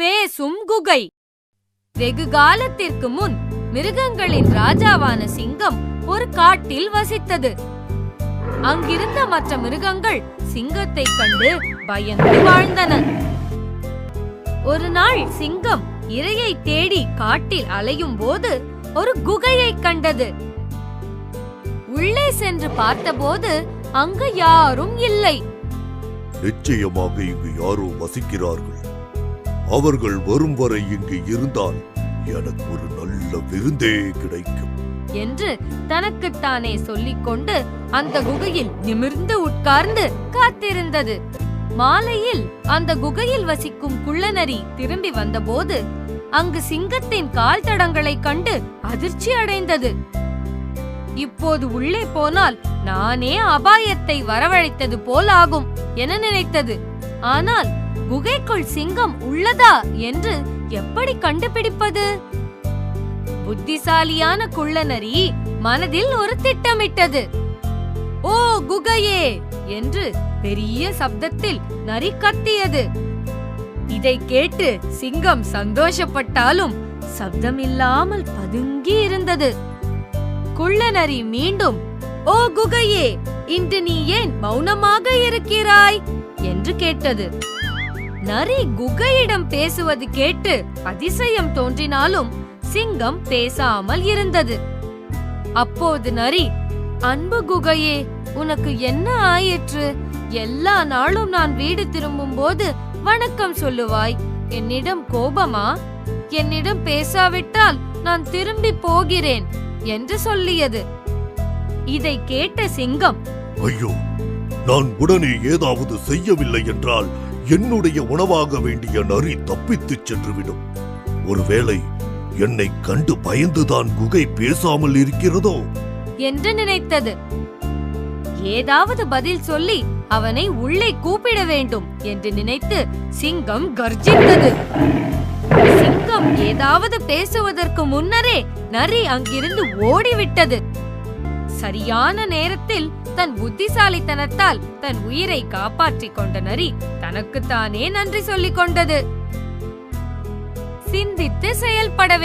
பேசும் குகை. வெகு காலத்திற்கு முன் மிருகங்களின் ராஜாவான சிங்கம் ஒரு காட்டில் வசித்தது. அங்கிருந்த மற்ற மிருகங்கள் சிங்கத்தை கண்டு பயந்து வாழ்ந்தன. ஒரு நாள் சிங்கம் இரையை தேடி காட்டில் அலையும் போது ஒரு குகையை கண்டது. உள்ளே சென்று பார்த்தபோது அங்கு யாரும் இல்லை. நிச்சயமாக இங்கு யாரோ வசிக்கிறார்கள். அவர்கள் வரும் வரை இங்கு இருந்தால் எனக்கு ஒரு நல்ல விருந்தே கிடைக்கும் என்று தனக்குத்தானே சொல்லிக்கொண்டு அந்த குகையில் நிமிர்ந்து உட்கார்ந்து காத்திருந்தது. மாலையில் அந்த குகையில் வசிக்கும் குள்ளநரி திரும்பி வந்தபோது அங்கு சிங்கத்தின் கால் தடங்களை கண்டு அதிர்ச்சி அடைந்தது. இப்போது உள்ளே போனால் நானே அபாயத்தை வரவழைத்தது போல் ஆகும் என நினைத்தது. ஆனால் குகைக்குள் சிங்கம் உள்ளதா என்று எப்படி கண்டுபிடிப்பது? புத்திசாலியான குள்ளநரி மனதில் ஒரு திட்டமிட்டது. ஓ குகையே என்று பெரிய சப்தத்தில் நரி கத்தியது. இதை கேட்டு சிங்கம் சந்தோஷப்பட்டாலும் சப்தமில்லாமல் பதுங்கி இருந்தது. குள்ளநரி மீண்டும், ஓ குகையே, இன்று நீ ஏன் மௌனமாக இருக்கிறாய் என்று கேட்டது. நரி குகையிடம் பேசுவது கேட்டு அதிசயம் தோன்றினாலும் சிங்கம் பேசாமல் இருந்தது. அப்போது நரி, அன்பு குகையே, உனக்கு என்ன ஆயிற்று? எல்லா நாளும் நான் வீடு திரும்பும் போது வணக்கம் சொல்லுவாய். என்னிடம் கோபமா? என்னிடம் பேசாவிட்டால் நான் திரும்பி போகிறேன் என்று சொல்லியது. இதை கேட்ட சிங்கம், ஐயோ, நான் உடனே ஏதாவது செய்யவில்லை என்றால் என்னுடைய உணவாக வேண்டிய நரி தப்பித்துச் சென்றுவிடும். ஒருவேளை என்னை கண்டு பயந்துதான் குகை பேசாமல் இருக்கிறதோ என்று நினைத்தது. ஏதாவது பதில் சொல்லி அவனை உள்ளே கூப்பிட வேண்டும் என்று நினைத்து சிங்கம் கர்ஜித்தது. சிங்கம் ஏதாவது பேசுவதற்கு முன்னரே நரி அங்கிருந்து ஓடிவிட்டது. சரியான நேரத்தில் தன் புத்திசாலித்தனத்தால் தன் உயிரை காப்பாற்றிக் கொண்ட நரி தனக்குத்தானே நன்றி சொல்லிக் கொண்டது. சிந்தித்து செயல்பட